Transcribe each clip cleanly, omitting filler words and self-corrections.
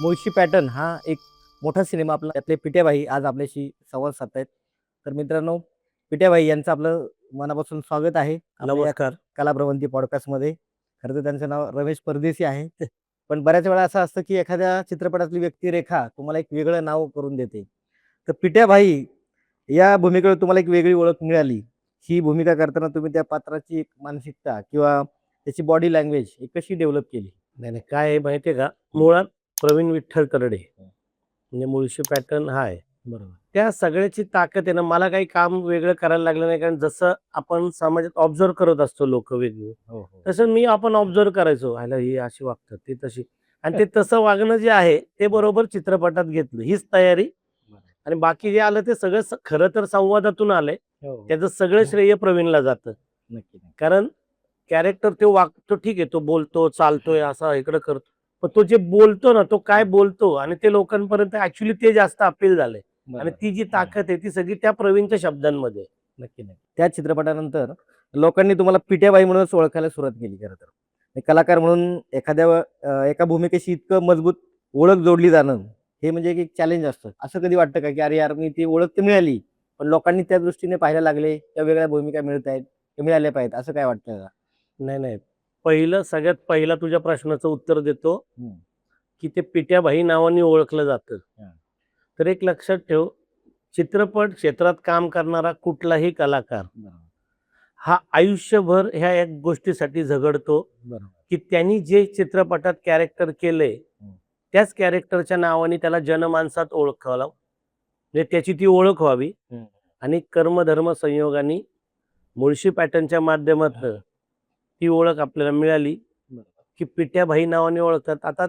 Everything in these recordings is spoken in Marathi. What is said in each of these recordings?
मुळशी पॅटर्न हा एक मोठा सिनेमा आपला त्यातले पिट्याबाई आज आपल्याशी संवाद साधतायत. तर मित्रांनो, पिट्याबाई यांचं आपलं मनापासून स्वागत आहे आपल्या या नमस्कार. कलाभ्रमंती पॉडकास्टमध्ये. खरं तर त्यांचं नाव रमेश परदेशी आहे. पण बऱ्याच वेळा असं असतं की एखाद्या चित्रपटातली व्यक्तिरेखा तुम्हाला एक वेगळं नाव करून देते. तर पिट्याबाई या भूमिकेवर तुम्हाला एक वेगळी ओळख मिळाली. ही भूमिका करताना तुम्ही त्या पात्राची एक मानसिकता किंवा त्याची बॉडी लँग्वेज कशी डेव्हलप केली? नाही, नाही. काय आहे माहिती आहे का? मुळात प्रवीण विठ्ठल तरडे म्हणजे मुळशी पॅटर्न हा आहे. बरोबर. त्या सगळ्याची ताकद आहे ना, मला काही काम वेगळं करायला लागलं नाही. कारण जसं आपण समाजात ऑब्झर्व्ह करत असतो लोकं वेगळी, हो, हो. तसं आपण ऑब्झर्व्ह करायचो. ह्याला ही अशी वागतात, ती तशी. आणि ते तसं वागणं जे आहे, ते बरोबर चित्रपटात घेतलं. हीच तयारी. आणि बाकी जे आलं ते सगळं खरं तर संवादातून आलंय. हो, हो. त्याचं सगळं श्रेय प्रवीणला जातं. नक्की, नक्की. कारण कॅरेक्टर तो वागतो ठीक आहे, तो बोलतो, चालतोय, असा इकडं करतो. पण तो जे बोलतो ना, तो काय बोलतो आणि ते लोकांपर्यंत ॲक्चुअली ते जास्त अपील झालंय. आणि बरोबर. ती जी ताकद आहे ती सगळी त्या प्रवीणच्या शब्दांमध्ये आहे. नक्की, नक्की. त्या चित्रपटानंतर लोकांनी तुम्हाला पिट्याबाई म्हणूनच ओळखायला सुरुवात केली खरं तर. एक कलाकार म्हणून एका भूमिकेशी इतकं मजबूत ओळख जोडली जाणं, हे म्हणजे एक चॅलेंज असतं. असं कधी वाटतं का, की अरे यार, मी ती ओळख तर मिळाली, पण लोकांनी त्या दृष्टीने पाहायला लागले, त्या वेगळ्या भूमिका मिळतायत, त्या मिळाल्या पाहिजेत, असं काय वाटतं का? नाही, नाही. सगळ्यात पहिला तुझ्या प्रश्नाचं उत्तर देतो, हं. की ते पिट्याभाई नावाने ओळखलं जातं. हां. तर एक लक्षात ठेव, चित्रपट क्षेत्रात काम करणारा कुठलाही कलाकार बरोबर, हा आयुष्यभर ह्या एक गोष्टीसाठी झगडतो, बरोबर. की त्यांनी जे चित्रपटात कॅरेक्टर केलंय, हं. त्याच कॅरेक्टरच्या नावाने त्याला जनमानसात ओळखावं, म्हणजे त्याची ती ओळख व्हावी. हं. आणि कर्मधर्म संयोगाने मुळशी पॅटर्नच्या माध्यमातून ती ओळख आपल्याला मिळाली, बरोबर. की पिट्याभाई नावाने ओळखतात. आता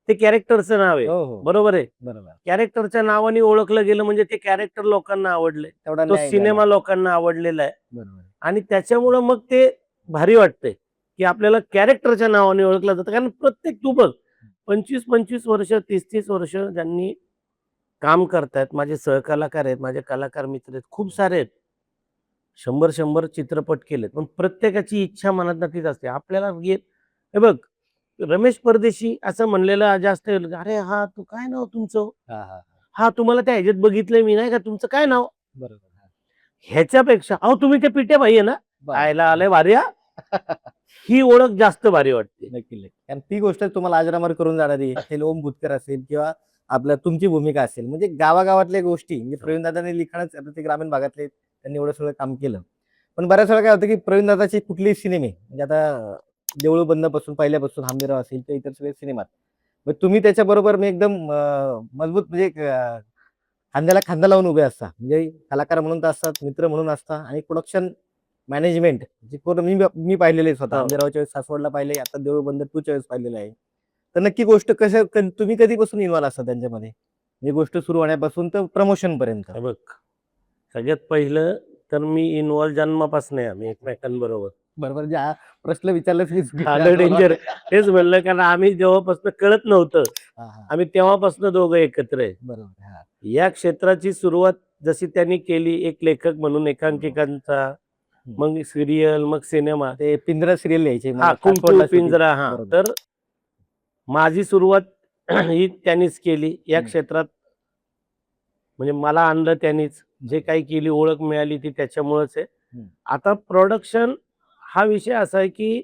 ते कॅरेक्टरचं नाव आहे, हो, हो. बरोबर आहे. बरोबर. कॅरेक्टरच्या नावाने ओळखलं गेलं म्हणजे ते कॅरेक्टर लोकांना आवडले, तेवढा तो न्याय मिळाला. सिनेमा लोकांना आवडलेला आहे. बरोबर. आणि त्याच्यामुळं मग ते भारी वाटतंय, की आपल्याला कॅरेक्टरच्या नावाने ओळखलं जातं. कारण प्रत्येक तू बघ 25-25 वर्ष, 30-30 वर्ष ज्यांनी काम करतायत, माझे सहकलाकार आहेत, माझे कलाकार मित्र आहेत, खूप सारे आहेत. 100-100 चित्रपट केलेत. पण प्रत्येकाची इच्छा मनातनं तीच असते. आपल्याला हे बघ, रमेश परदेशी असं म्हणलेलं जास्त आहे. "अरे हां, तू काय नाव तुमचं? हां, हां. हां, तुम्हाला त्या ह्याच्यात बघितलंय मी नाही का, तुमचं काय नाव?" बरोबर. हां. ह्याच्यापेक्षा "अहो, तुम्ही ते पिट्या भाई आहे ना? बस. आयला आलंय भारी हां." ही ओळख जास्त भारी वाटते. नक्की, नक्की. कारण ती गोष्ट तुम्हाला अजरामर करून जाणारी असेल, ओम भूतकर असेल किंवा आपल्या तुमची भूमिका असेल. म्हणजे गावागावातल्या गोष्टी म्हणजे प्रवीणदादांनी लिखाणच आता ते ग्रामीण भागातले त्यांनी एवढं सगळं काम केलं. पण बऱ्याच वेळा काय होतं, की प्रवीणदादाचे कुठलेही सिनेमे म्हणजे आता देऊळ बंदपासून पहिल्यापासून हंबीरराव असेल किंवा इतर सगळे सिनेमात. मग तुम्ही त्याच्याबरोबर मी एकदम मजबूत म्हणजे खांद्याला खांदा लावून उभे असता. म्हणजे कलाकार म्हणून तर असतात, मित्र म्हणून असता आणि प्रोडक्शन मॅनेजमेंट जे पूर्ण मी पाहिलेलं आहे स्वतः. हो. आंबेरावच्या वेळेस सासवडला पाहिले, आता देऊळबंद 2 च्या वेळेस पाहिलेलं आहे. तर नक्की गोष्ट तुम्ही कधीपासून इन्व्हॉल्व असता त्यांच्यामध्ये? ही गोष्ट सुरू होण्यापासून तर प्रमोशनपर्यंत? हे बघ, सगळ्यात पहिलं तर मी इन्व्हॉल्व जन्मापासून आहे आम्ही एकमेकांबरोबर. बरोबर, जे हा प्रश्न विचारलाच हीच आलं डेंजर. तेच म्हणलं कारण आम्ही जेव्हापासून कळत नव्हतं, हां, हां. आम्ही तेव्हापासून दोघं एकत्र आहे. बरोबर. हां. या क्षेत्राची सुरुवात जशी त्यांनी केली एक लेखक म्हणून एकांकिकांचा, हं. मग सीरियल, मग सिनेमा. ते पिंजरा सिरियल यायचे हां, मला कुंकू सासवडला शूटिंग. पिंजरा. हां, बरोबर. तर माझी सुरुवात ही त्यांनीच केली या हं. क्षेत्रात. म्हणजे मला आणलं त्यांनीच. जे काही केली ओळख मिळाली ती त्याच्यामुळेच आहे. हं. आता प्रोडक्शन हा विषय असा आहे, की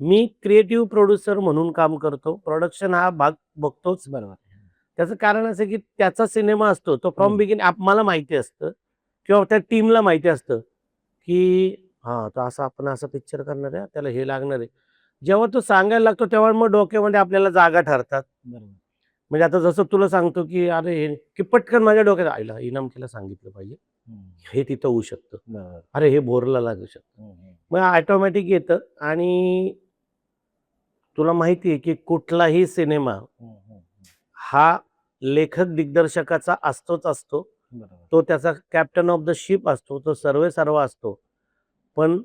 मी क्रिएटिव्ह प्रोड्युसर म्हणून काम करतो. प्रोडक्शन हा भाग बघतोच. बरोबर. त्याचं कारण असं की त्याचा सिनेमा असतो तो फ्रॉम हं. बिगिनिंग मला माहिती असतं किंवा त्या टीमला माहिती असतं, की हां, तर असं आपण असा पिक्चर करणार आहे, त्याला हे लागणार आहे. जेव्हा तो सांगायला लागतो तेव्हा मग डोक्यामध्ये आपल्याला जागा ठरतात. बरोबर. म्हणजे आता जसं तुला सांगतो, की अरे हे की पटकन माझ्या डोक्यात आईला इनामकीला सांगितलं पाहिजे. हं. हे तिथं होऊ शकतं. बरोबर. अरे हे बोरला लागू शकतं. हं, हं. मग ऑटोमॅटिक येतं आणि तुला माहिती आहे, की कुठलाही सिनेमा हं, हं, हं. हा लेखक दिग्दर्शकाचा असतोच असतो. बरोबर. तो त्याचा कॅप्टन ऑफ द शिप असतो. तो सर्वेसर्वा असतो. पण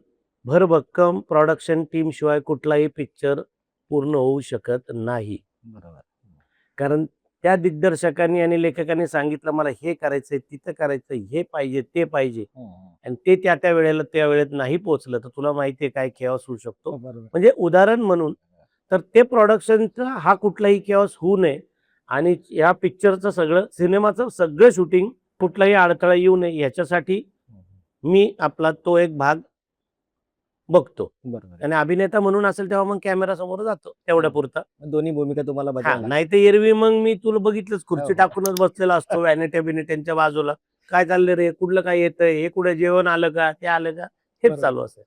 भरभक्कम प्रोडक्शन टीमशिवाय कुठलाही पिक्चर पूर्ण होऊ शकत नाही. बरोबर. कारण त्या दिग्दर्शकांनी आणि लेखकांनी सांगितलं मला हे करायचंय, तिथं करायचंय, हे पाहिजे, ते पाहिजे हं, हं. आणि ते त्या वेळेला त्या वेळेत नाही पोहोचलं तर तुला माहिती आहे काय केओस होऊ शकतो. हो, बरोबर. म्हणजे उदाहरण म्हणून तर ते प्रोडक्शनचा हा कुठलाही केओस होऊ नये आणि या पिक्चरचं सगळं सिनेमाचं सगळं शूटिंग कुठलाही अडथळा येऊ नये याच्यासाठी मी आपला तो एक भाग बघतो. बरोबर आहे. आणि अभिनेता म्हणून असेल तेव्हा मग कॅमेरा समोर जातो तेवढ्या पुरता. दोन्ही भूमिका तुम्हाला हा, बजावल्या. नाही तर एरवी मग मी तुला बघितलंच खुर्ची हो. टाकूनच बसलेला असतो व्हॅनिटी बिनिट्यांच्या बाजूला. काय चाललंय रे, कुठलं काय येतंय, हे कुठे जेवण आलं का, ते आलं का, हेच बरोबर. चालू असेल.